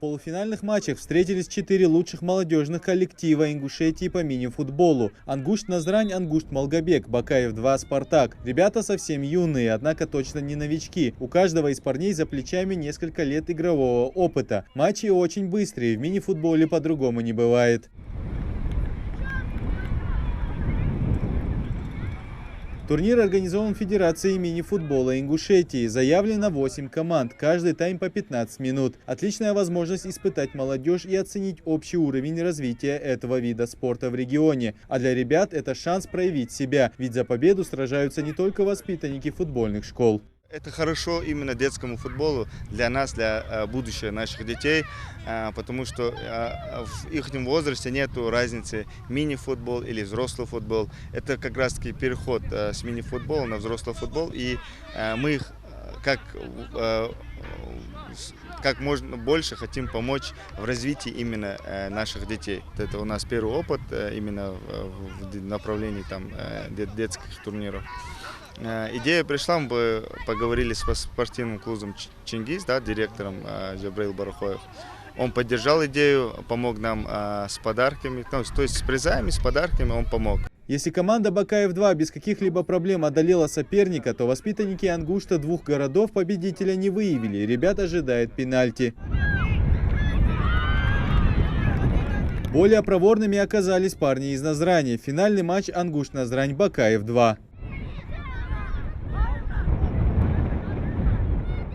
полуфинальных матчах встретились 4 лучших молодежных коллектива Ингушетии по мини-футболу. Ангушт-Назрань, Ангушт-Малгобек, Бакаев-2, Спартак. Ребята совсем юные, однако точно не новички. У каждого из парней за плечами несколько лет игрового опыта. Матчи очень быстрые, в мини-футболе по-другому не бывает. Турнир организован Федерацией мини-футбола Ингушетии. Заявлено 8 команд, каждый тайм по 15 минут. Отличная возможность испытать молодежь и оценить общий уровень развития этого вида спорта в регионе. А для ребят это шанс проявить себя, ведь за победу сражаются не только воспитанники футбольных школ. Это хорошо именно детскому футболу, для нас, для будущего наших детей, потому что в их возрасте нет разницы мини-футбол или взрослый футбол. Это как раз таки переход с мини-футбола на взрослый футбол, и мы их как можно больше хотим помочь в развитии именно наших детей. Это у нас первый опыт именно в направлении детских турниров. Идея пришла, мы поговорили с спортивным клубом «Чингиз», директором Джабраил Барахоев. Он поддержал идею, помог нам с подарками, то есть с призами, с подарками он помог. Если команда Бакаев-2 без каких-либо проблем одолела соперника, то воспитанники Ангушта двух городов победителя не выявили. Ребят ожидает пенальти. Более проворными оказались парни из Назрани. Финальный матч Ангушт-Назрань, Бакаев-2.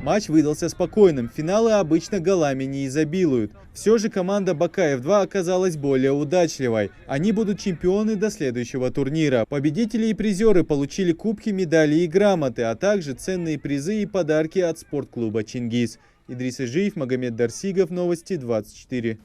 Матч выдался спокойным, финалы обычно голами не изобилуют. Все же команда Бакаев-2 оказалась более удачливой. Они будут чемпионы до следующего турнира. Победители и призеры получили кубки, медали и грамоты, а также ценные призы и подарки от спортклуба «Чингиз». Идрис Ижиев, Магомед Дарсигов, Новости 24.